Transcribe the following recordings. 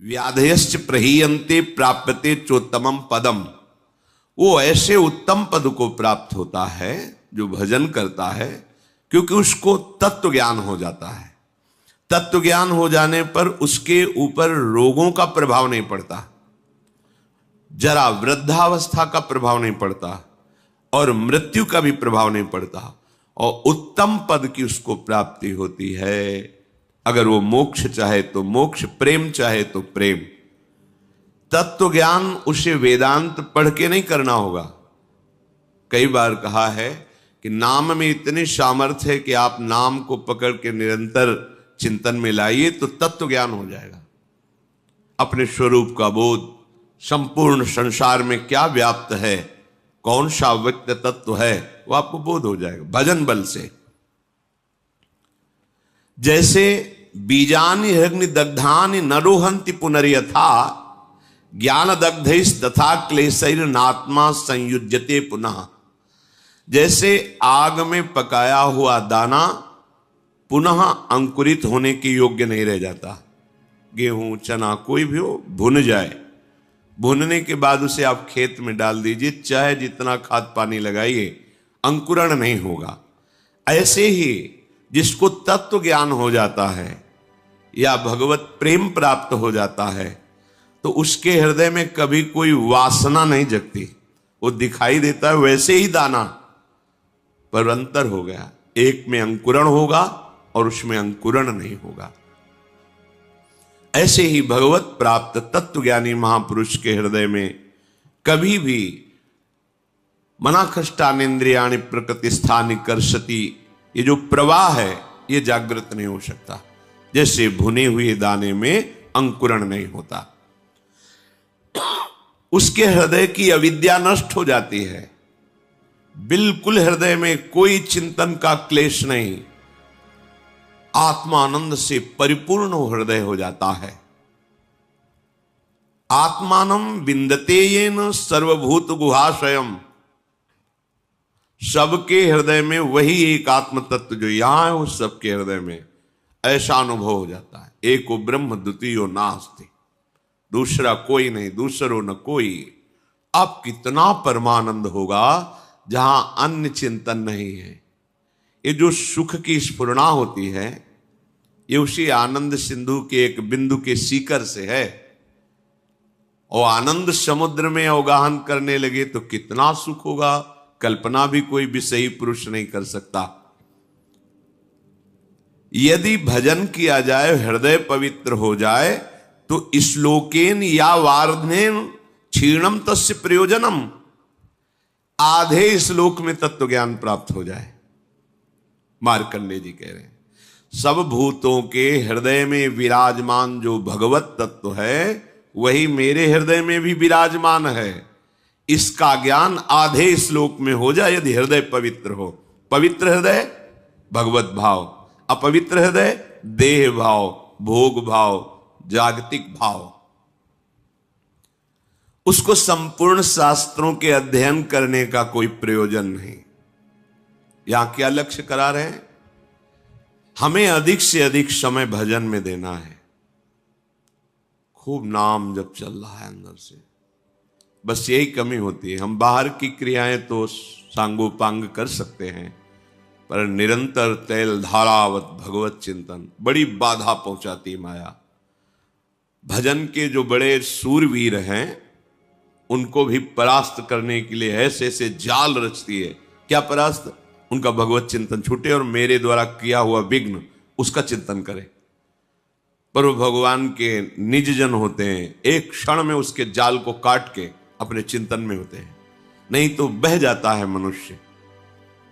व्याधयश्च प्रहीयन्ते प्राप्यते चोत्तमम पदम। वो ऐसे उत्तम पद को प्राप्त होता है जो भजन करता है, क्योंकि उसको तत्व ज्ञान हो जाता है। तत्व ज्ञान हो जाने पर उसके ऊपर रोगों का प्रभाव नहीं पड़ता, जरा वृद्धावस्था का प्रभाव नहीं पड़ता और मृत्यु का भी प्रभाव नहीं पड़ता, और उत्तम पद की उसको प्राप्ति होती है। अगर वो मोक्ष चाहे तो मोक्ष, प्रेम चाहे तो प्रेम। तत्व ज्ञान उसे वेदांत पढ़ के नहीं करना होगा। कई बार कहा है कि नाम में इतनी सामर्थ्य है कि आप नाम को पकड़ के निरंतर चिंतन में लाइए तो तत्व ज्ञान हो जाएगा। अपने स्वरूप का बोध, संपूर्ण संसार में क्या व्याप्त है, कौन सा व्यक्त तत्व है, वो आपको बोध हो जाएगा भजन बल से। जैसे बीजानि अग्नि दग्धानि न रोहन्ति पुनर्यथा ज्ञान दग्धैस् तथा क्लेशैर्नात्मा संयुज्यते पुनः। जैसे आग में पकाया हुआ दाना पुनः अंकुरित होने के योग्य नहीं रह जाता। गेहूं, चना, कोई भी हो, भुन जाए, भुनने के बाद उसे आप खेत में डाल दीजिए, चाहे जितना खाद पानी लगाइए, अंकुरण नहीं होगा। ऐसे ही जिसको तत्व ज्ञान हो जाता है या भगवत प्रेम प्राप्त हो जाता है, तो उसके हृदय में कभी कोई वासना नहीं जगती। वो दिखाई देता है वैसे ही दाना, पर अंतर हो गया। एक में अंकुरण होगा और उसमें अंकुरण नहीं होगा। ऐसे ही भगवत प्राप्त तत्वज्ञानी महापुरुष के हृदय में कभी भी मनाखष्टानेन्द्रियाणि प्रकृति स्थानि कर्षति, ये जो प्रवाह है ये जागृत नहीं हो सकता। जैसे भुने हुए दाने में अंकुरण नहीं होता। उसके हृदय की अविद्या नष्ट हो जाती है। बिल्कुल हृदय में कोई चिंतन का क्लेश नहीं, आत्मानंद से परिपूर्ण हृदय हो जाता है। आत्मानं विन्दते येन सर्वभूत गुहाशयम। सबके हृदय में वही एक आत्म तत्व जो यहां है, उस सबके हृदय में ऐसा अनुभव हो जाता है। एको ब्रह्म द्वितीयो नास्ति, दूसरा कोई नहीं, दूसरो न कोई। अब कितना परमानंद होगा जहां अन्य चिंतन नहीं है। ये जो सुख की स्फुरणा होती है, ये उसी आनंद सिंधु के एक बिंदु के सीकर से है। और आनंद समुद्र में अवगाहन करने लगे तो कितना सुख होगा, कल्पना भी कोई विषयी पुरुष नहीं कर सकता। यदि भजन किया जाए, हृदय पवित्र हो जाए, तो श्लोकेन या वार्धनेन क्षीणम तस्य प्रयोजनम। आधे श्लोक में तत्व ज्ञान प्राप्त हो जाए। मार्कंडेय जी कह रहे हैं, सब भूतों के हृदय में विराजमान जो भगवत तत्व है, वही मेरे हृदय में भी विराजमान है। इसका ज्ञान आधे श्लोक में हो जाए यदि हृदय पवित्र हो। पवित्र हृदय भगवत भाव, अपवित्र हृदय देह भाव, भोग भाव, जागतिक भाव। उसको संपूर्ण शास्त्रों के अध्ययन करने का कोई प्रयोजन नहीं। यहां क्या लक्ष्य करा रहे हैं? हमें अधिक से अधिक समय भजन में देना है। खूब नाम जब चल रहा है अंदर से, बस यही कमी होती है। हम बाहर की क्रियाएं तो सांगोपांग कर सकते हैं, पर निरंतर तैल धारावत भगवत चिंतन बड़ी बाधा पहुंचाती माया। भजन के जो बड़े सूरवीर हैं, उनको भी परास्त करने के लिए ऐसे ऐसे जाल रचती है। क्या परास्त? उनका भगवत चिंतन छूटे और मेरे द्वारा किया हुआ विघ्न उसका चिंतन करे। पर वो भगवान के निज जन होते हैं, एक क्षण में उसके जाल को काट के अपने चिंतन में होते हैं। नहीं तो बह जाता है मनुष्य।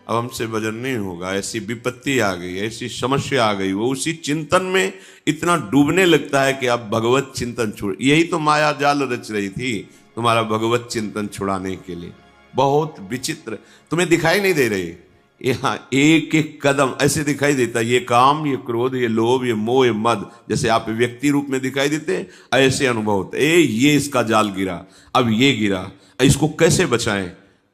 अब हमसे भजन नहीं होगा, ऐसी विपत्ति आ गई, ऐसी समस्या आ गई, वो उसी चिंतन में इतना डूबने लगता है कि अब भगवत चिंतन छोड़। यही तो माया जाल रच रही थी तुम्हारा भगवत चिंतन छुड़ाने के लिए। बहुत विचित्र, तुम्हें दिखाई नहीं दे रही। यहाँ एक एक कदम ऐसे दिखाई देता, ये काम, ये क्रोध, ये लोभ, ये मोह, ये मद, जैसे आप व्यक्ति रूप में दिखाई देते, ऐसे अनुभव होते। ये इसका जाल गिरा, अब ये गिरा, इसको कैसे बचाएं,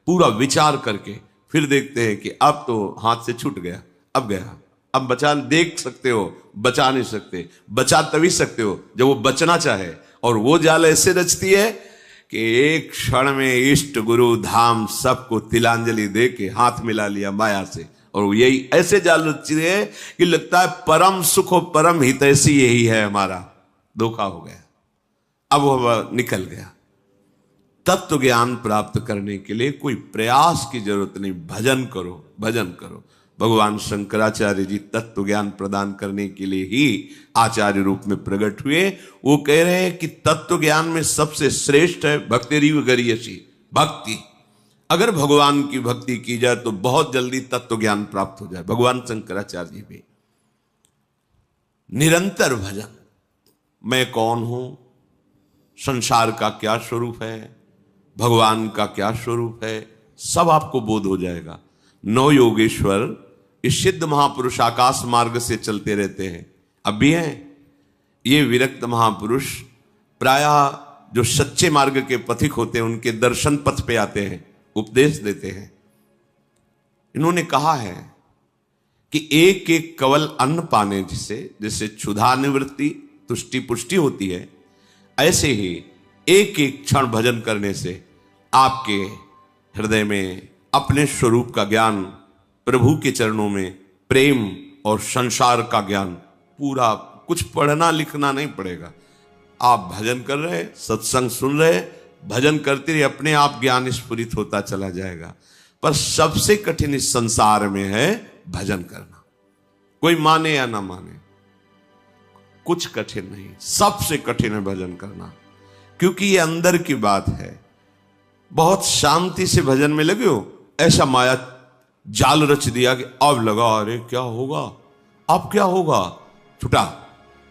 पूरा विचार करके फिर देखते हैं कि अब तो हाथ से छूट गया, अब गया। अब बचा देख सकते हो, बचा नहीं सकते। बचा तभी सकते हो जब वो बचना चाहे। और वो जाल ऐसे रचती है कि एक क्षण में इष्ट गुरु धाम सबको तिलांजलि दे के हाथ मिला लिया माया से। और यही ऐसे जाल रचती है कि लगता है परम सुख और परम हितैषी यही है हमारा। धोखा हो गया, अब वो निकल गया। तत्व ज्ञान प्राप्त करने के लिए कोई प्रयास की जरूरत नहीं, भजन करो, भजन करो। भगवान शंकराचार्य जी तत्व ज्ञान प्रदान करने के लिए ही आचार्य रूप में प्रकट हुए। वो कह रहे हैं कि तत्व ज्ञान में सबसे श्रेष्ठ है भक्तिरीव गरीयसी, भक्ति। अगर भगवान की भक्ति की जाए तो बहुत जल्दी तत्व ज्ञान प्राप्त हो जाए। भगवान शंकराचार्य जी भी निरंतर भजन, मैं कौन हूं, संसार का क्या स्वरूप है, भगवान का क्या स्वरूप है, सब आपको बोध हो जाएगा। नौ योगेश्वर इस सिद्ध महापुरुष आकाश मार्ग से चलते रहते हैं, अब भी हैं। ये विरक्त महापुरुष प्रायः जो सच्चे मार्ग के पथिक होते हैं उनके दर्शन पथ पे आते हैं, उपदेश देते हैं। इन्होंने कहा है कि एक एक कवल अन्न पाने जैसे क्षुधा निवृत्ति तुष्टि पुष्टि होती है, ऐसे ही एक एक क्षण भजन करने से आपके हृदय में अपने स्वरूप का ज्ञान, प्रभु के चरणों में प्रेम और संसार का ज्ञान, पूरा कुछ पढ़ना लिखना नहीं पड़ेगा। आप भजन कर रहे, सत्संग सुन रहे, भजन करते रहिए, अपने आप ज्ञान स्फुरित होता चला जाएगा। पर सबसे कठिन इस संसार में है भजन करना। कोई माने या ना माने, कुछ कठिन नहीं, सबसे कठिन है भजन करना, क्योंकि ये अंदर की बात है। बहुत शांति से भजन में लगे हो, ऐसा माया जाल रच दिया कि अब लगा अरे क्या होगा, अब क्या होगा, छूटा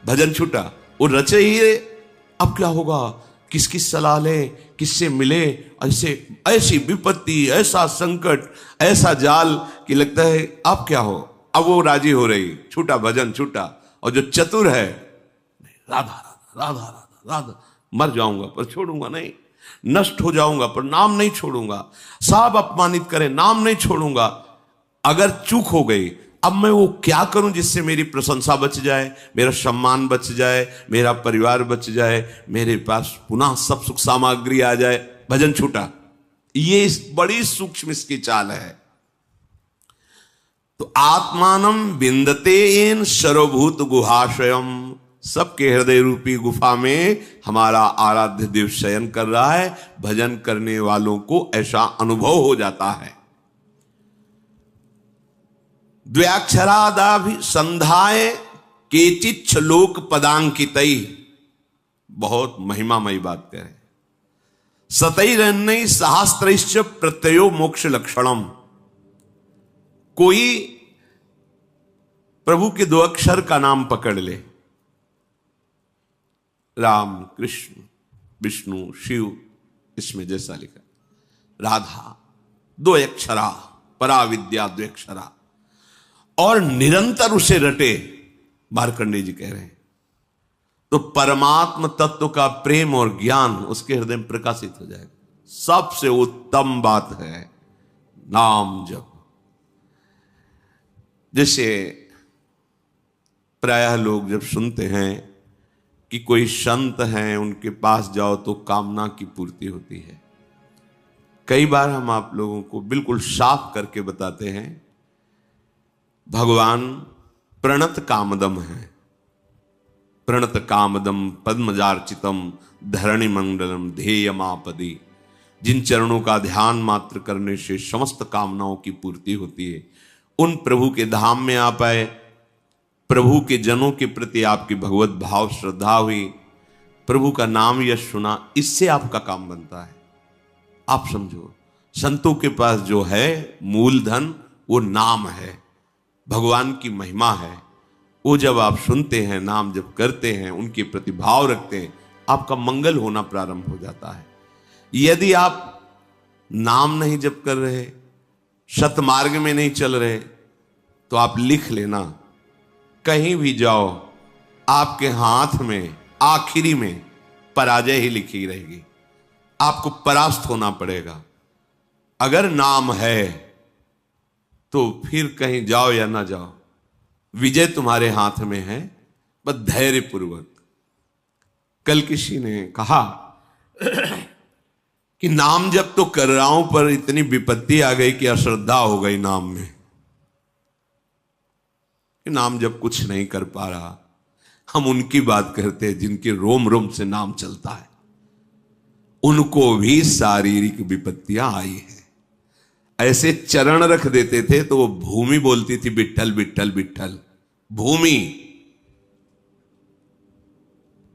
भजन, छूटा। वो रचे ही अब क्या होगा, किसकी सलाह ले, किससे मिले, ऐसे ऐसी विपत्ति, ऐसा संकट, ऐसा जाल कि लगता है अब क्या हो। अब वो राजी हो रही, छूटा भजन, छूटा। और जो चतुर है, राधा राधा राधा राधा राधा, मर जाऊंगा पर छोड़ूंगा नहीं, नष्ट हो जाऊंगा पर नाम नहीं छोड़ूंगा, सब अपमानित करें नाम नहीं छोड़ूंगा। अगर चूक हो गई, अब मैं वो क्या करूं जिससे मेरी प्रशंसा बच जाए, मेरा सम्मान बच जाए, मेरा परिवार बच जाए, मेरे पास पुनः सब सुख सामग्री आ जाए। भजन छूटा। ये बड़ी सूक्ष्म इसकी चाल है। तो आत्मानम विंदते एन सर्वभूत गुहाशयम, सबके हृदय रूपी गुफा में हमारा आराध्य देव शयन कर रहा है। भजन करने वालों को ऐसा अनुभव हो जाता है। द्व्याक्षरादाभि संधाय केचिच्छ लोक पदांकितई, बहुत महिमामयी बात कह रहे। सतैरन्नई सहस्त्रैश्च प्रत्ययो मोक्ष लक्षणम, कोई प्रभु के 2 अक्षर का नाम पकड़ ले, राम, कृष्ण, विष्णु, शिव, इसमें जैसा लिखा, राधा, 2 अक्षरा, पराविद्या 2 अक्षरा, और निरंतर उसे रटे, मार्कंडेय जी कह रहे हैं, तो परमात्म तत्व का प्रेम और ज्ञान उसके हृदय में प्रकाशित हो जाएगा। सबसे उत्तम बात है नाम जप। जैसे प्रायः लोग जब सुनते हैं कि कोई संत हैं, उनके पास जाओ तो कामना की पूर्ति होती है। कई बार हम आप लोगों को बिल्कुल साफ करके बताते हैं, भगवान प्रणत कामदम है। प्रणत कामदम पद्मजार्चितम धरणि मंडलम ध्येयमापदी, जिन चरणों का ध्यान मात्र करने से समस्त कामनाओं की पूर्ति होती है, उन प्रभु के धाम में आ पाए। प्रभु के जनों के प्रति आपकी भगवत भाव श्रद्धा हुई, प्रभु का नाम यश सुना, इससे आपका काम बनता है। आप समझो, संतों के पास जो है मूलधन वो नाम है, भगवान की महिमा है। वो जब आप सुनते हैं, नाम जब करते हैं, उनके प्रति भाव रखते हैं, आपका मंगल होना प्रारंभ हो जाता है। यदि आप नाम नहीं जप कर रहे, सतमार्ग में नहीं चल रहे, तो आप लिख लेना, कहीं भी जाओ आपके हाथ में आखिरी में पराजय ही लिखी रहेगी, आपको परास्त होना पड़ेगा। अगर नाम है तो फिर कहीं जाओ या ना जाओ, विजय तुम्हारे हाथ में है। बस धैर्य पूर्वक कल किसी ने कहा कि नाम जब तो कर रहा हूं पर इतनी विपत्ति आ गई कि अश्रद्धा हो गई नाम में, कि नाम जब कुछ नहीं कर पा रहा। हम उनकी बात करते हैं जिनके रोम रोम से नाम चलता है, उनको भी शारीरिक विपत्तियां आई है। ऐसे चरण रख देते थे तो वो भूमि बोलती थी विट्ठल विट्ठल विट्ठल। भूमि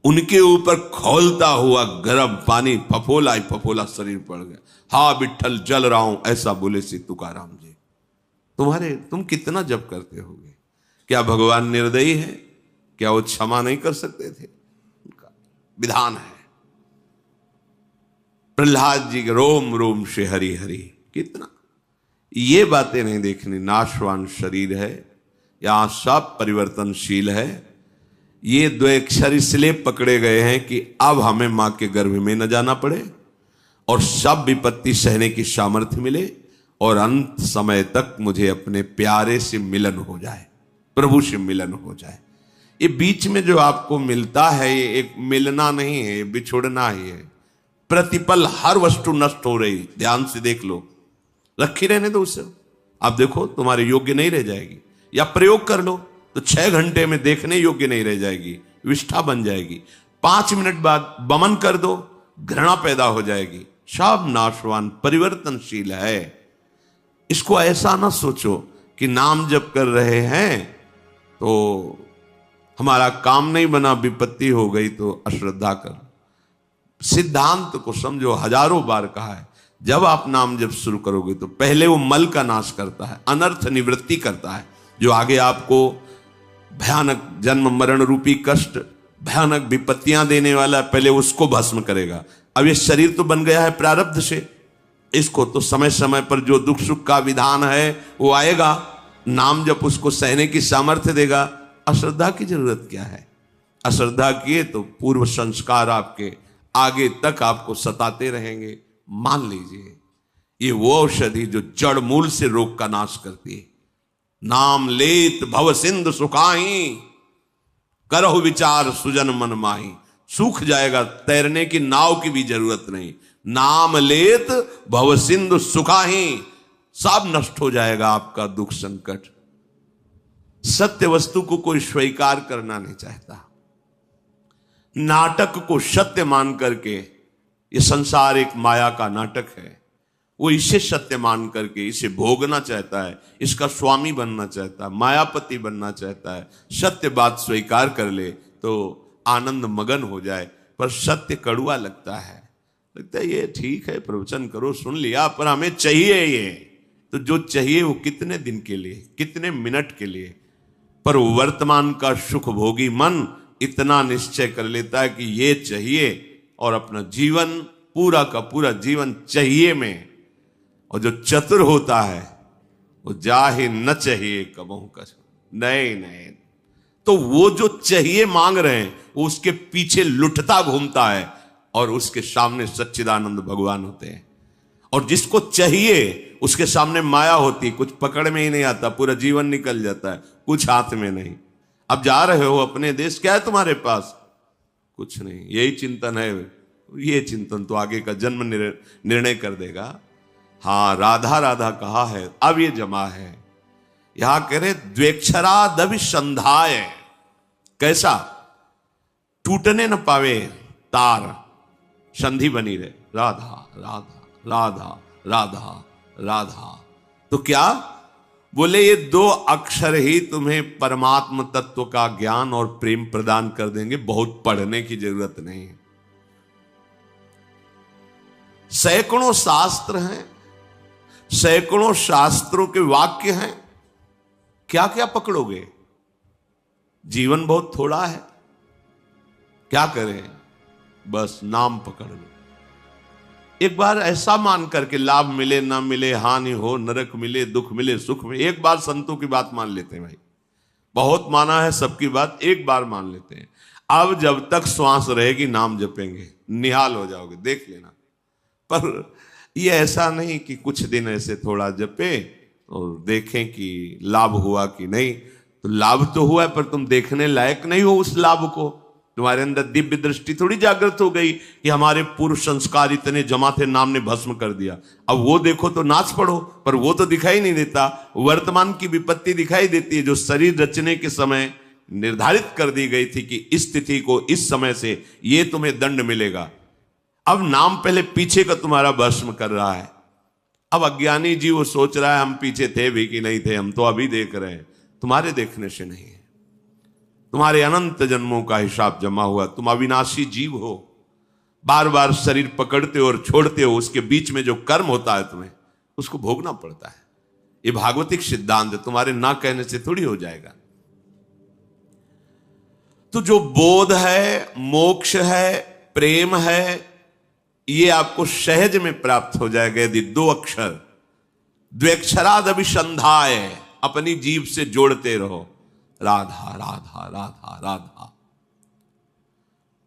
उनके ऊपर खौलता हुआ गर्म पानी फफोला ही फफोला शरीर पड़ गया। हा विट्ठल जल रहा हूं, ऐसा बोले श्री तुकाराम जी। तुम कितना जप करते होगे? क्या भगवान निर्दयी है? क्या वो क्षमा नहीं कर सकते थे? उनका विधान है। प्रहलाद जी के रोम रोम से हरि हरि, कितना ये बातें नहीं देखनी। नाशवान शरीर है, यहां सब परिवर्तनशील है। ये दो अक्षर इसलिए पकड़े गए हैं कि अब हमें मां के गर्भ में न जाना पड़े और सब विपत्ति सहने की सामर्थ्य मिले और अंत समय तक मुझे अपने प्यारे से मिलन हो जाए, प्रभु से मिलन हो जाए। ये बीच में जो आपको मिलता है ये एक मिलना नहीं है, ये बिछुड़ना ही है। प्रतिपल हर वस्तु नष्ट हो रही, ध्यान से देख लो, रखी रहने दो उसे। आप देखो तुम्हारे योग्य नहीं रह जाएगी, या प्रयोग कर लो तो 6 घंटे में देखने योग्य नहीं रह जाएगी, विष्ठा बन जाएगी। 5 मिनट बाद बमन कर दो, घृणा पैदा हो जाएगी। सब नाशवान परिवर्तनशील है। इसको ऐसा ना सोचो कि नाम जप कर रहे हैं तो हमारा काम नहीं बना, विपत्ति हो गई तो अश्रद्धा कर। सिद्धांत को समझो, हजारों बार कहा है। जब आप नाम जप शुरू करोगे तो पहले वो मल का नाश करता है, अनर्थ निवृत्ति करता है, जो आगे आपको भयानक जन्म मरण रूपी कष्ट, भयानक विपत्तियां देने वाला, पहले उसको भस्म करेगा। अब ये शरीर तो बन गया है प्रारब्ध से, इसको तो समय समय पर जो दुख सुख का विधान है वो आएगा। नाम जप उसको सहने की सामर्थ्य देगा। अश्रद्धा की जरूरत क्या है? अश्रद्धा किए तो पूर्व संस्कार आपके आगे तक आपको सताते रहेंगे। मान लीजिए ये वो औषधि जो जड़ मूल से रोग का नाश करती है। नाम लेत भव सिंधु सुखाही, करहु विचार सुजन मन माही। सूख जाएगा, तैरने की नाव की भी जरूरत नहीं। नाम लेत भव सिंधु सुखाही, सब नष्ट हो जाएगा आपका दुख संकट। सत्य वस्तु को कोई स्वीकार करना नहीं चाहता। नाटक को सत्य मान करके, ये संसार एक माया का नाटक है, वो इसे सत्य मान करके इसे भोगना चाहता है, इसका स्वामी बनना चाहता है, मायापति बनना चाहता है। सत्य बात स्वीकार कर ले तो आनंद मगन हो जाए। पर सत्य कड़ुआ लगता है, लगता है ये ठीक है, प्रवचन करो, सुन लिया, पर हमें चाहिए ये। तो जो चाहिए वो कितने दिन के लिए, कितने मिनट के लिए। पर वर्तमान का सुख भोगी मन इतना निश्चय कर लेता है कि ये चाहिए और अपना जीवन, पूरा का पूरा जीवन चाहिए में। और जो चतुर होता है वो जाहे न चाहिए कबहू कर, नहीं नहीं, तो वो जो चाहिए मांग रहे हैं वो उसके पीछे लुटता घूमता है और उसके सामने सच्चिदानंद भगवान होते हैं। और जिसको चाहिए उसके सामने माया होती, कुछ पकड़ में ही नहीं आता, पूरा जीवन निकल जाता है, कुछ हाथ में नहीं। अब जा रहे हो अपने देश, क्या है तुम्हारे पास? कुछ नहीं, यही चिंतन है। ये चिंतन तो आगे का जन्म निर्णय कर देगा। हाँ, राधा राधा कहा है, अब ये जमा है। यहां कह रहे द्वेक्षरादभिसंधाय, कैसा? टूटने न पावे तार, संधि बनी रहे, राधा राधा राधा राधा राधा। तो क्या बोले? ये 2 अक्षर ही तुम्हें परमात्म तत्व का ज्ञान और प्रेम प्रदान कर देंगे, बहुत पढ़ने की जरूरत नहीं है। सैकड़ों शास्त्र हैं, सैकड़ों शास्त्रों के वाक्य हैं, क्या क्या पकड़ोगे? जीवन बहुत थोड़ा है, क्या करें? बस नाम पकड़ लो। एक बार ऐसा मान करके, लाभ मिले ना मिले, हानि हो, नरक मिले, दुख मिले, सुख मिले, एक बार संतों की बात मान लेते हैं भाई। बहुत माना है सबकी बात, एक बार मान लेते हैं। अब जब तक श्वास रहेगी नाम जपेंगे, निहाल हो जाओगे, देख लेना। पर ये ऐसा नहीं कि कुछ दिन ऐसे थोड़ा जपे और देखें कि लाभ हुआ कि नहीं। तो लाभ तो हुआ है, पर तुम देखने लायक नहीं हो उस लाभ को। तुम्हारे अंदर दिव्य दृष्टि थोड़ी जागृत हो गई कि हमारे पूर्व संस्कार इतने जमा थे, नाम ने भस्म कर दिया, अब वो देखो तो नाच पड़ो, पर वो तो दिखाई नहीं देता। वर्तमान की विपत्ति दिखाई देती है, जो शरीर रचने के समय निर्धारित कर दी गई थी कि इस तिथि को इस समय से ये तुम्हें दंड मिलेगा। अब नाम पहले पीछे का तुम्हारा भस्म कर रहा है। अब अज्ञानी जी वो सोच रहा है हम पीछे थे भी कि नहीं थे, हम तो अभी देख रहे हैं। तुम्हारे देखने से नहीं है, तुम्हारे अनंत जन्मों का हिसाब जमा हुआ। तुम अविनाशी जीव हो, बार बार शरीर पकड़ते हो और छोड़ते हो, उसके बीच में जो कर्म होता है तुम्हें उसको भोगना पड़ता है। ये भागवतिक सिद्धांत है, तुम्हारे ना कहने से थोड़ी हो जाएगा। तो जो बोध है, मोक्ष है, प्रेम है, ये आपको सहज में प्राप्त हो जाएगा यदि दो अक्षर द्व्यक्षराद अभिसंधाय अपनी जीभ से जोड़ते रहो, राधा राधा राधा राधा।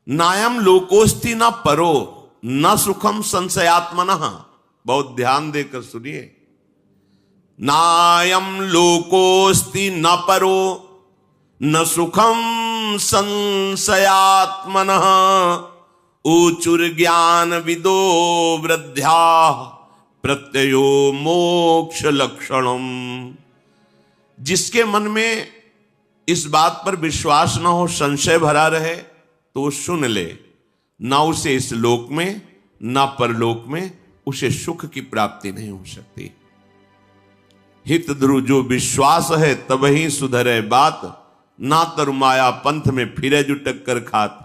नायम लोकोस्ति न परो न सुखम संशयात्मनः। बहुत ध्यान देकर सुनिए। नायम लोकोस्ति न परो न सुखम संशयात्मनः ऊचुर ज्ञान विदो वृद्ध्या प्रत्ययो मोक्ष लक्षणम। जिसके मन में इस बात पर विश्वास न हो, संशय भरा रहे, तो वो सुन ले, ना उसे इस लोक में ना परलोक में उसे सुख की प्राप्ति नहीं हो सकती। हित ध्रुव जो विश्वास है तब ही सुधरे बात, ना तरु माया पंथ में फिरे जो टक्कर खात।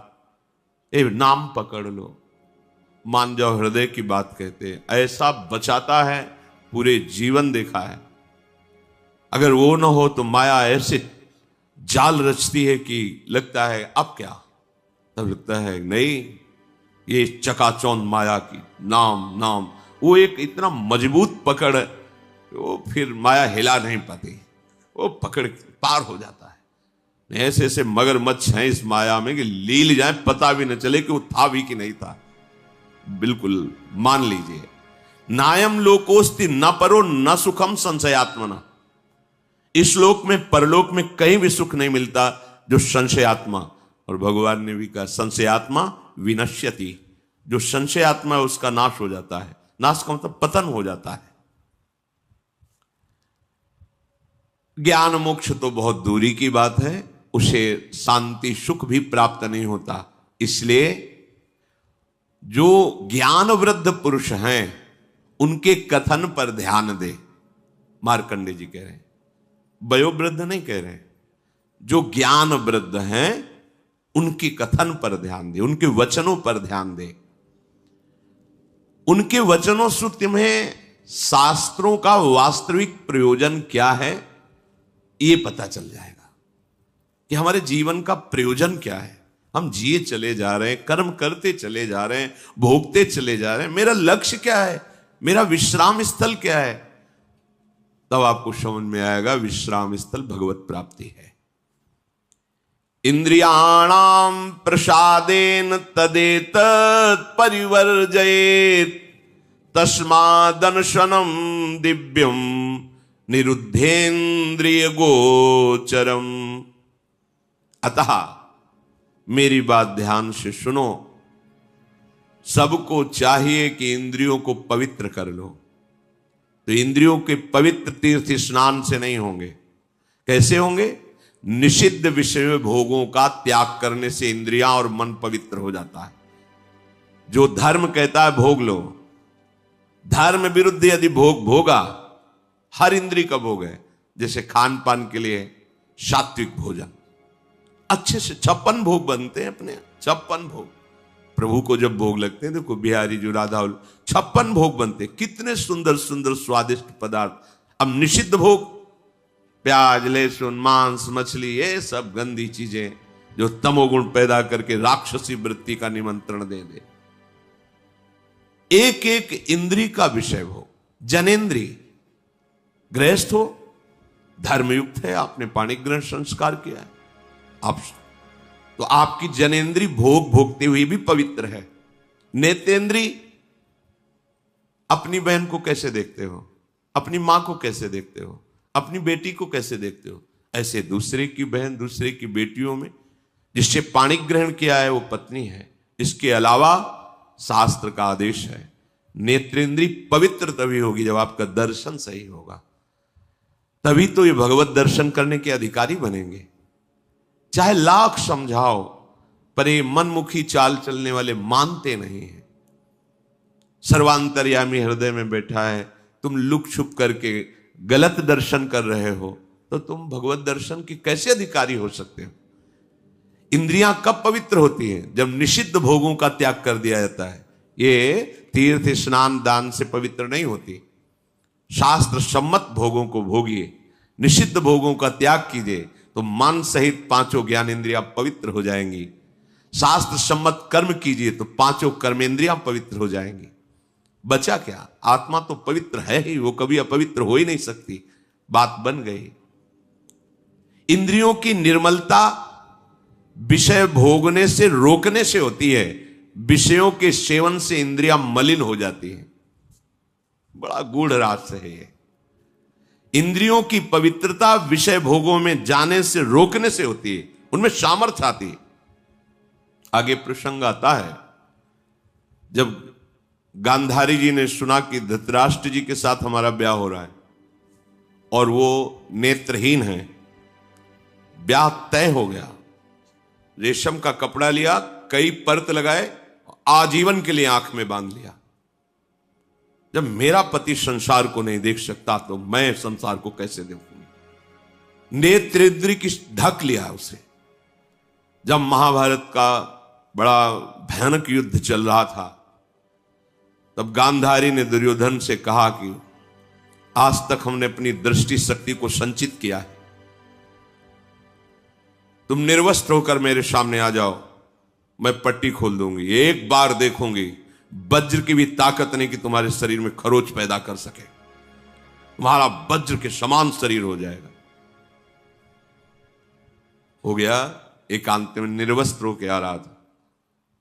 ए नाम पकड़ लो, मान जाओ हृदय की बात कहते हैं, ऐसा बचाता है, पूरे जीवन देखा है। अगर वो ना हो तो माया ऐसे जाल रचती है कि लगता है अब क्या, तब लगता है नहीं, ये चकाचौंध माया की नाम नाम, वो एक इतना मजबूत पकड़, वो फिर माया हिला नहीं पाती, वो पकड़ पार हो जाता है। ऐसे ऐसे मगरमच्छ हैं इस माया में कि लील जाए पता भी न चले कि वो था भी कि नहीं था। बिल्कुल मान लीजिए। नायम लोकोस्ति न परो न सुखम संशयात्मना। इस लोक में परलोक में कहीं भी सुख नहीं मिलता जो संशयात्मा, और भगवान ने भी कहा संशयात्मा विनश्यति। जो संशयात्मा है उसका नाश हो जाता है। नाश का मतलब पतन हो जाता है। ज्ञान मोक्ष तो बहुत दूरी की बात है, उसे शांति सुख भी प्राप्त नहीं होता। इसलिए जो ज्ञान वृद्ध पुरुष हैं उनके कथन पर ध्यान दे। मार्कंडे जी कह रहे हैं, वयोवृद्ध नहीं कह रहे हैं, जो ज्ञान वृद्ध हैं उनके कथन पर ध्यान दे, उनके वचनों पर ध्यान दे। उनके वचनों से तुम्हें शास्त्रों का वास्तविक प्रयोजन क्या है ये पता चल जाएगा कि हमारे जीवन का प्रयोजन क्या है। हम जिए चले जा रहे हैं, कर्म करते चले जा रहे हैं, भोगते चले जा रहे हैं, मेरा लक्ष्य क्या है, मेरा विश्राम स्थल क्या है। तब आपको समझ में आएगा विश्राम स्थल भगवत प्राप्ति है। इंद्रियाणाम प्रसादेन तदेतत् परिवर्जयेत् तस्मादनशनम दिव्यम निरुद्धेन्द्रिय गोचरम। अतः मेरी बात ध्यान से सुनो। सबको चाहिए कि इंद्रियों को पवित्र कर लो, तो इंद्रियों के पवित्र तीर्थ स्नान से नहीं होंगे। कैसे होंगे? निषिद्ध विषय भोगों का त्याग करने से इंद्रियां और मन पवित्र हो जाता है। जो धर्म कहता है भोग लो, धर्म विरुद्ध यदि भोग भोगा, हर इंद्री का भोग है। जैसे खान पान के लिए सात्विक भोजन, अच्छे से 56 भोग बनते हैं अपने, 56 भोग प्रभु को जब भोग लगते हैं। देखो बिहारी जो राधा 56 भोग बनते, कितने सुंदर सुंदर स्वादिष्ट पदार्थ। अब निषिद्ध भोग, प्याज लहसुन मांस मछली, ये सब गंदी चीजें जो तमोगुण पैदा करके राक्षसी वृत्ति का निमंत्रण दे दे। एक एक इंद्री का विषय हो। जनेन्द्री गृहस्थ हो, धर्मयुक्त है, आपने पाणी ग्रहण संस्कार किया है, आप तो आपकी जनेन्द्री भोग भोगते हुए भी पवित्र है। नेतेंद्री, अपनी बहन को कैसे देखते हो, अपनी मां को कैसे देखते हो, अपनी बेटी को कैसे देखते हो, ऐसे दूसरे की बहन दूसरे की बेटियों में जिससे पाणी ग्रहण किया है वो पत्नी है। इसके अलावा शास्त्र का आदेश है, नेत्रेंद्रिय पवित्र तभी होगी जब आपका दर्शन सही होगा, तभी तो ये भगवत दर्शन करने के अधिकारी बनेंगे। चाहे लाख समझाओ पर ये मनमुखी चाल चलने वाले मानते नहीं हैं। सर्वांतर्यामी हृदय में बैठा है, तुम लुक छुप करके गलत दर्शन कर रहे हो तो तुम भगवत दर्शन के कैसे अधिकारी हो सकते हो? इंद्रियां कब पवित्र होती हैं? जब निषिद्ध भोगों का त्याग कर दिया जाता है। ये तीर्थ स्नान दान से पवित्र नहीं होती। शास्त्र सम्मत भोगों को भोगिए, निषिद्ध भोगों का त्याग कीजिए तो मन सहित पांचों ज्ञान इंद्रियां पवित्र हो जाएंगी। शास्त्र सम्मत कर्म कीजिए तो पांचों कर्मेंद्रियां पवित्र हो जाएंगी। बचा क्या? आत्मा तो पवित्र है ही, वो कभी अपवित्र हो ही नहीं सकती। बात बन गई। इंद्रियों की निर्मलता विषय भोगने से रोकने से होती है, विषयों के सेवन से इंद्रियां मलिन हो जाती हैं। बड़ा गूढ़ रहस्य है ये। इंद्रियों की पवित्रता विषय भोगों में जाने से रोकने से होती है, उनमें सामर्थ्य आती है। आगे प्रसंग आता है, जब गांधारी जी ने सुना कि धृतराष्ट्र जी के साथ हमारा ब्याह हो रहा है और वो नेत्रहीन है, ब्याह तय हो गया। रेशम का कपड़ा लिया, कई परत लगाए, आजीवन के लिए आंख में बांध लिया। जब मेरा पति संसार को नहीं देख सकता तो मैं संसार को कैसे देखूंगी? नेत्रेंद्रिय की ढक लिया उसे। जब महाभारत का बड़ा भयानक युद्ध चल रहा था तब गांधारी ने दुर्योधन से कहा कि आज तक हमने अपनी दृष्टि शक्ति को संचित किया है, तुम निर्वस्त्र होकर मेरे सामने आ जाओ, मैं पट्टी खोल दूंगी, एक बार देखूंगी, वज्र की भी ताकत नहीं कि तुम्हारे शरीर में खरोच पैदा कर सके, तुम्हारा वज्र के समान शरीर हो जाएगा। हो गया। एकांत में निर्वस्त्र होकर आ रहा था।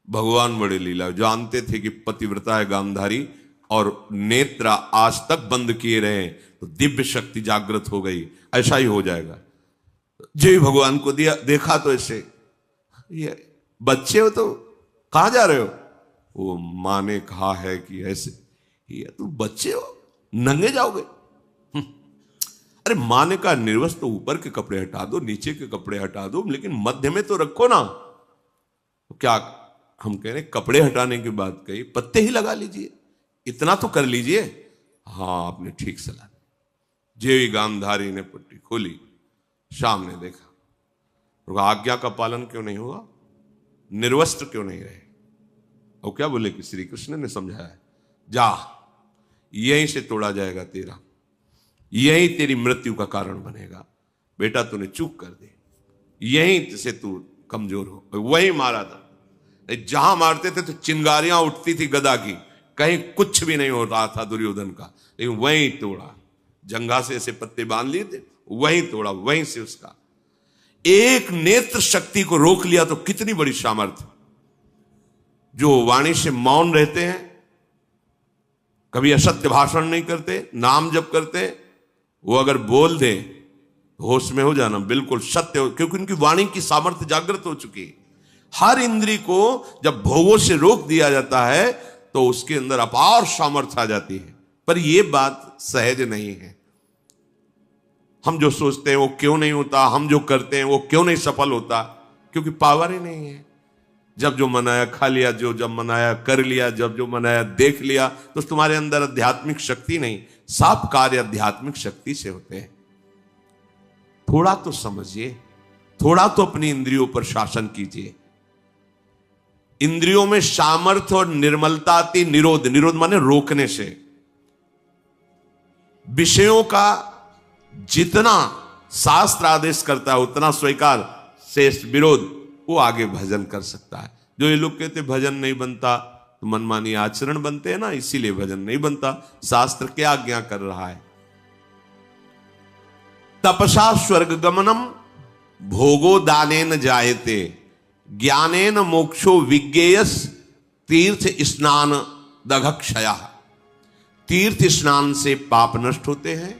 भगवान बड़े लीला, जानते थे कि पतिव्रता है गांधारी और नेत्र आज तक बंद किए रहे तो दिव्य शक्ति जागृत हो गई, ऐसा ही हो जाएगा। जय भगवान को दिया, देखा तो ऐसे, ये बच्चे हो तो कहां जा रहे हो? वो मां ने कहा है कि ऐसे, ये तुम बच्चे हो, नंगे जाओगे? अरे मां ने कहा निर्वस्त्र तो ऊपर के कपड़े हटा दो, नीचे के कपड़े हटा दो, लेकिन मध्य में तो रखो ना। तो क्या हम कह रहे कपड़े हटाने की बात कही, पत्ते ही लगा लीजिए, इतना तो कर लीजिए। हाँ आपने ठीक सलाह दी। जेवी गांधारी ने पट्टी खोली, सामने देखा, आज्ञा का पालन क्यों नहीं हुआ? निर्वस्त्र क्यों नहीं रहे? और क्या बोले कि श्री कृष्ण ने समझाया, जा यहीं से तोड़ा जाएगा तेरा, यही तेरी मृत्यु का कारण बनेगा। बेटा तूने चूक कर दी, यहीं से तू कमजोर हो। वही मारा था, जहां मारते थे तो चिंगारियां उठती थी गदा की, कहीं कुछ भी नहीं हो रहा था दुर्योधन का, लेकिन वहीं तोड़ा। जंघा से ऐसे पत्ते बांध लिए थे, वहीं तोड़ा, वहीं से उसका एक नेत्र शक्ति को रोक लिया। तो कितनी बड़ी सामर्थ्य। जो वाणी से मौन रहते हैं, कभी असत्य भाषण नहीं करते, नाम जप करते, वो अगर बोल दे होश में हो जाना, बिल्कुल सत्य हो, क्योंकि उनकी वाणी की सामर्थ्य जागृत हो चुकी है। हर इंद्री को जब भोगों से रोक दिया जाता है तो उसके अंदर अपार सामर्थ्य आ जाती है। पर यह बात सहज नहीं है। हम जो सोचते हैं वो क्यों नहीं होता, हम जो करते हैं वो क्यों नहीं सफल होता? क्योंकि पावर ही नहीं है। जब जो मनाया खा लिया, जब मनाया कर लिया, जब जो मनाया देख लिया, तो तुम्हारे अंदर आध्यात्मिक शक्ति नहीं। सब कार्य आध्यात्मिक शक्ति से होते हैं। थोड़ा तो समझिए, थोड़ा तो अपनी इंद्रियों पर शासन कीजिए। इंद्रियों में सामर्थ्य और निर्मलता आती निरोध, निरोध माने रोकने से। विषयों का जितना शास्त्र आदेश करता है उतना स्वीकार, शेष विरोध, वो आगे भजन कर सकता है। जो ये लोग कहते भजन नहीं बनता, तो मनमानी आचरण बनते हैं ना, इसीलिए भजन नहीं बनता। शास्त्र क्या आज्ञा कर रहा है? तपसा स्वर्ग गमनम भोगो दानेन जायते, ज्ञानेन मोक्षो विज्ञेयस तीर्थ स्नान दघक्षया। तीर्थ स्नान से पाप नष्ट होते हैं,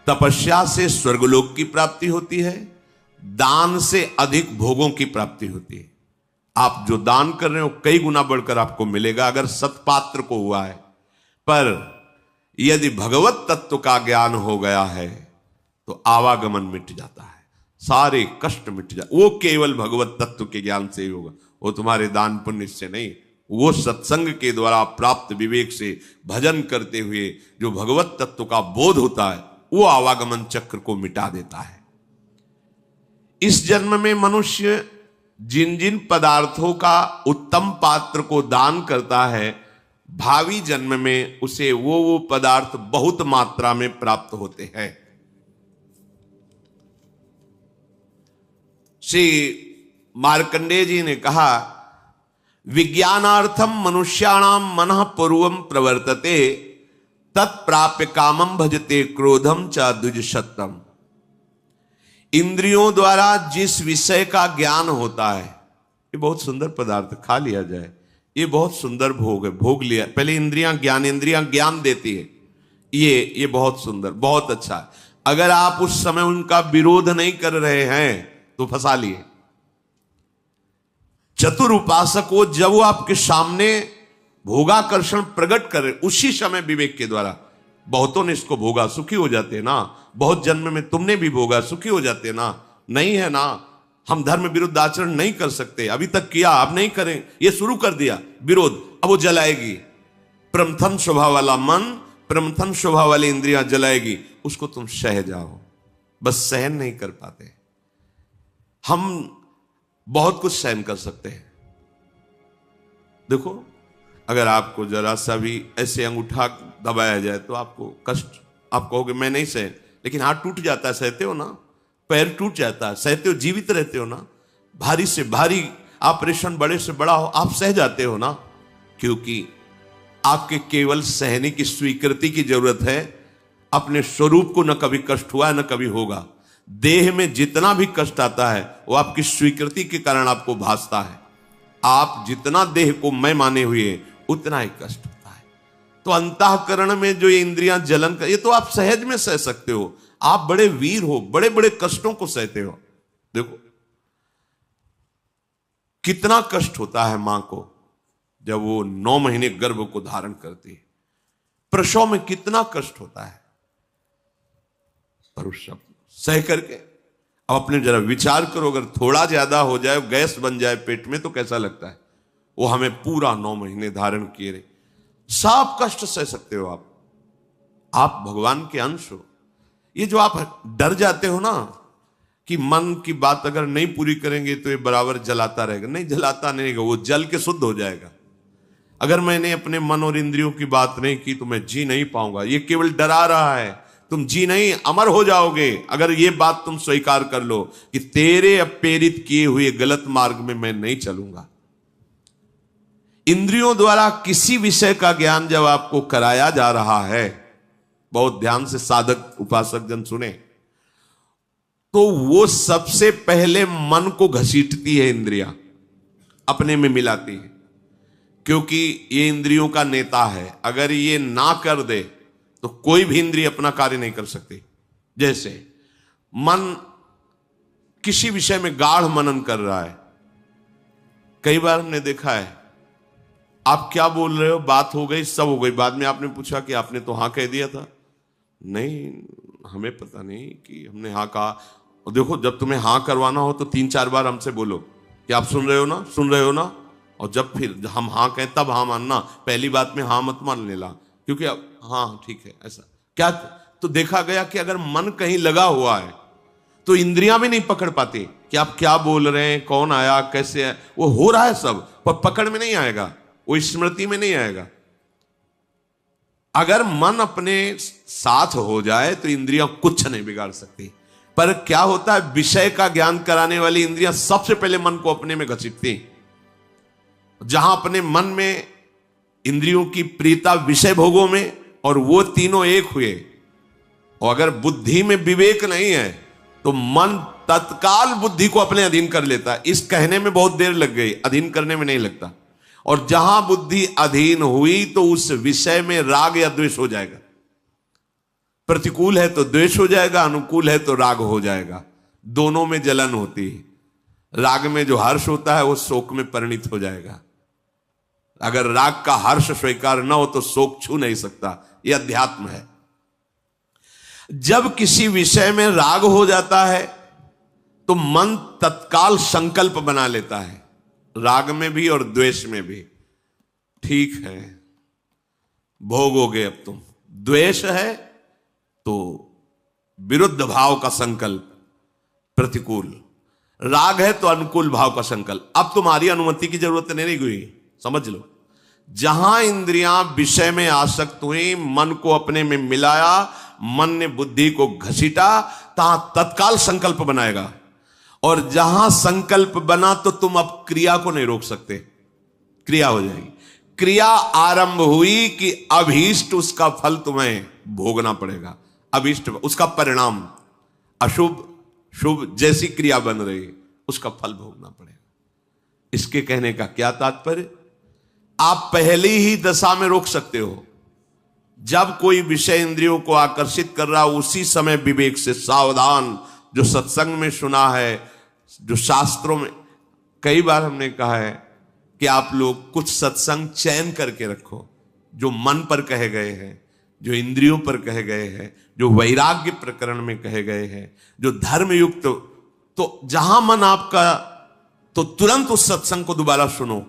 तपस्या से स्वर्गलोक की प्राप्ति होती है, दान से अधिक भोगों की प्राप्ति होती है। आप जो दान कर रहे हो कई गुना बढ़कर आपको मिलेगा अगर सत्पात्र को हुआ है। पर यदि भगवत तत्व का ज्ञान हो गया है तो आवागमन मिट जाता है, सारे कष्ट मिट जाते। वो केवल भगवत तत्व के ज्ञान से ही होगा, वो तुम्हारे दान पुण्य से नहीं। वो सत्संग के द्वारा प्राप्त विवेक से भजन करते हुए जो भगवत तत्व का बोध होता है वो आवागमन चक्र को मिटा देता है। इस जन्म में मनुष्य जिन जिन पदार्थों का उत्तम पात्र को दान करता है, भावी जन्म में उसे वो पदार्थ बहुत मात्रा में प्राप्त होते हैं। श्री मार्कंडेय जी ने कहा, विज्ञानार्थम मनुष्याणाम मनः पूर्वम प्रवर्तते तत्प्राप्य कामम भजते क्रोधम च द्विजशतम। इंद्रियों द्वारा जिस विषय का ज्ञान होता है, ये बहुत सुंदर पदार्थ, खा लिया जाए, ये बहुत सुंदर भोग है, भोग लिया, पहले इंद्रियां ज्ञान देती है, ये बहुत सुंदर, बहुत अच्छा है। अगर आप उस समय उनका विरोध नहीं कर रहे हैं तो फंसा लिए। चतुर उपासक को जब वो आपके सामने भोगाकर्षण प्रकट करे उसी समय विवेक के द्वारा, बहुतों ने इसको भोगा सुखी हो जाते हैं ना, बहुत जन्म में तुमने भी भोगा सुखी हो जाते ना, नहीं है ना, हम धर्म विरुद्ध आचरण नहीं कर सकते, अभी तक किया अब नहीं करें, ये शुरू कर दिया विरोध, अब वो जलाएगी। प्रमथन स्वभाव वाला मन, प्रमथन स्वभाव वाली इंद्रियां जलाएगी, उसको तुम सह जाओ। बस सहन नहीं कर पाते। हम बहुत कुछ सहन कर सकते हैं। देखो, अगर आपको जरा सा भी ऐसे अंगूठा दबाया जाए तो आपको कष्ट, आप कहोगे मैं नहीं सह, लेकिन हाथ टूट जाता है, सहते हो ना, पैर टूट जाता है, सहते हो, जीवित रहते हो ना। भारी से भारी ऑपरेशन, बड़े से बड़ा हो, आप सह जाते हो ना, क्योंकि आपके केवल सहने की स्वीकृति की जरूरत है। अपने स्वरूप को न कभी कष्ट हुआ है न कभी होगा। देह में जितना भी कष्ट आता है वो आपकी स्वीकृति के कारण आपको भासता है। आप जितना देह को मैं माने हुए उतना ही कष्ट होता है। तो अंतःकरण में जो ये इंद्रियां जलन कर, ये तो आप सहज में सह सकते हो। आप बड़े वीर हो, बड़े बड़े कष्टों को सहते हो। देखो कितना कष्ट होता है मां को जब वो 9 महीने गर्भ को धारण करती है। प्रसव में कितना कष्ट होता है, पर उस सब सह करके अब अपने जरा विचार करो, अगर थोड़ा ज्यादा हो जाए, गैस बन जाए पेट में तो कैसा लगता है। वो हमें पूरा 9 महीने धारण किए रहे, सब कष्ट सह सकते हो आप भगवान के अंश हो। ये जो आप डर जाते हो ना कि मन की बात अगर नहीं पूरी करेंगे तो ये बराबर जलाता रहेगा, नहीं जलाता नहीं रहेगा, वो जल के शुद्ध हो जाएगा। अगर मैंने अपने मन और इंद्रियों की बात नहीं की तो मैं जी नहीं पाऊंगा, ये केवल डरा रहा है, तुम जी नहीं अमर हो जाओगे। अगर ये बात तुम स्वीकार कर लो कि तेरे प्रेरित किए हुए गलत मार्ग में मैं नहीं चलूंगा। इंद्रियों द्वारा किसी विषय का ज्ञान जब आपको कराया जा रहा है, बहुत ध्यान से साधक उपासक जन सुने, तो वो सबसे पहले मन को घसीटती है इंद्रियां, अपने में मिलाती है, क्योंकि ये इंद्रियों का नेता है। अगर ये ना कर दे तो कोई भी इंद्रिय अपना कार्य नहीं कर सकती। जैसे मन किसी विषय में गाढ़ मनन कर रहा है, कई बार हमने देखा है, आप क्या बोल रहे हो, बात हो गई, सब हो गई, बाद में आपने पूछा कि आपने तो हां कह दिया था, नहीं हमें पता नहीं कि हमने हां कहा। और देखो, जब तुम्हें हां करवाना हो तो 3-4 बार हमसे बोलो कि आप सुन रहे हो ना, सुन रहे हो ना, और जब फिर हम हां कहें तब हां मानना, पहली बात में हां मत मान लेना, क्योंकि अब हाँ ठीक है ऐसा क्या। तो देखा गया कि अगर मन कहीं लगा हुआ है तो इंद्रियां भी नहीं पकड़ पाती कि आप क्या बोल रहे हैं, कौन आया, कैसे है, वो हो रहा है सब, पर पकड़ में नहीं आएगा, वो स्मृति में नहीं आएगा। अगर मन अपने साथ हो जाए तो इंद्रियां कुछ नहीं बिगाड़ सकती। पर क्या होता है, विषय का ज्ञान कराने वाली इंद्रियां सबसे पहले मन को अपने में घसीटती। जहां अपने मन में इंद्रियों की प्रीता विषय भोगों में, और वो तीनों एक हुए, और अगर बुद्धि में विवेक नहीं है तो मन तत्काल बुद्धि को अपने अधीन कर लेता है। इस कहने में बहुत देर लग गई, अधीन करने में नहीं लगता। और जहां बुद्धि अधीन हुई तो उस विषय में राग या द्वेष हो जाएगा। प्रतिकूल है तो द्वेष हो जाएगा, अनुकूल है तो राग हो जाएगा। दोनों में जलन होती है। राग में जो हर्ष होता है वो शोक में परिणित हो जाएगा। अगर राग का हर्ष स्वीकार न हो तो शोक छू नहीं सकता। यह अध्यात्म है। जब किसी विषय में राग हो जाता है तो मन तत्काल संकल्प बना लेता है, राग में भी और द्वेष में भी। ठीक है, भोगोगे अब तुम। द्वेष है तो विरुद्ध भाव का संकल्प, प्रतिकूल। राग है तो अनुकूल भाव का संकल्प। अब तुम्हारी अनुमति की जरूरत नहीं हुई, समझ लो। जहां इंद्रियां विषय में आसक्त हुई, मन को अपने में मिलाया, मन ने बुद्धि को घसीटा, तहां तत्काल संकल्प बनाएगा। और जहां संकल्प बना तो तुम अब क्रिया को नहीं रोक सकते, क्रिया हो जाएगी। क्रिया आरंभ हुई कि अभीष्ट उसका फल तुम्हें भोगना पड़ेगा। अभीष्ट उसका परिणाम, अशुभ शुभ जैसी क्रिया बन रही है उसका फल भोगना पड़ेगा। इसके कहने का क्या तात्पर्य? आप पहली ही दशा में रोक सकते हो। जब कोई विषय इंद्रियों को आकर्षित कर रहा, उसी समय विवेक से सावधान। जो सत्संग में सुना है, जो शास्त्रों में, कई बार हमने कहा है कि आप लोग कुछ सत्संग चयन करके रखो, जो मन पर कहे गए हैं, जो इंद्रियों पर कहे गए हैं, जो वैराग्य प्रकरण में कहे गए हैं, जो धर्म युक्त। तो जहां मन आपका, तो तुरंत उस सत्संग को दोबारा सुनो।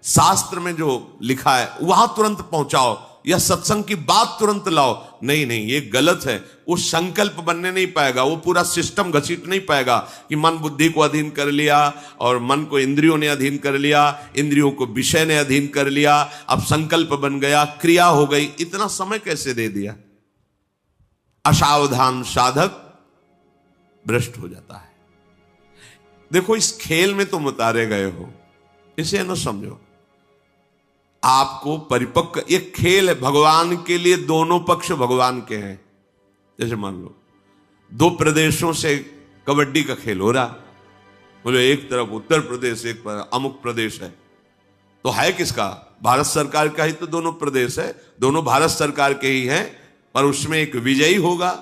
शास्त्र में जो लिखा है वहां तुरंत पहुंचाओ, या सत्संग की बात तुरंत लाओ। नहीं नहीं, ये गलत है। वो संकल्प बनने नहीं पाएगा, वो पूरा सिस्टम घसीट नहीं पाएगा कि मन बुद्धि को अधीन कर लिया और मन को इंद्रियों ने अधीन कर लिया, इंद्रियों को विषय ने अधीन कर लिया, अब संकल्प बन गया, क्रिया हो गई। इतना समय कैसे दे दिया? असावधान साधक भ्रष्ट हो जाता है। देखो, इस खेल में तुम उतारे गए हो, इसे न समझो। आपको परिपक्व, ये खेल है भगवान के लिए। दोनों पक्ष भगवान के हैं। जैसे मान लो दो प्रदेशों से कबड्डी का खेल हो रहा, बोले एक तरफ उत्तर प्रदेश, एक पर अमुक प्रदेश है, तो है किसका? भारत सरकार का ही तो दोनों प्रदेश है, दोनों भारत सरकार के ही हैं। पर उसमें एक विजयी होगा,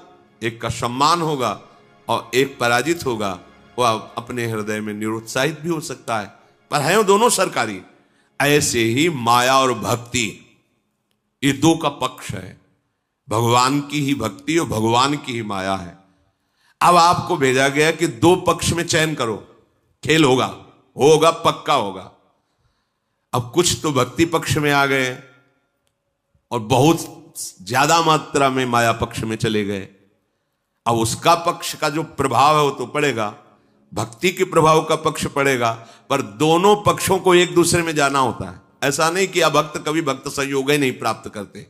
एक का सम्मान होगा और एक पराजित होगा। वह अपने हृदय में निरुत्साहित भी हो सकता है, पर है वो दोनों सरकारी। ऐसे ही माया और भक्ति, ये दो का पक्ष है। भगवान की ही भक्ति और भगवान की ही माया है। अब आपको भेजा गया कि दो पक्ष में चयन करो, खेल होगा, होगा, पक्का होगा। अब कुछ तो भक्ति पक्ष में आ गए और बहुत ज्यादा मात्रा में माया पक्ष में चले गए। अब उसका पक्ष का जो प्रभाव है वो तो पड़ेगा, भक्ति के प्रभाव का पक्ष पड़ेगा, पर दोनों पक्षों को एक दूसरे में जाना होता है। ऐसा नहीं कि अभक्त कभी भक्त संयोग ही नहीं प्राप्त करते।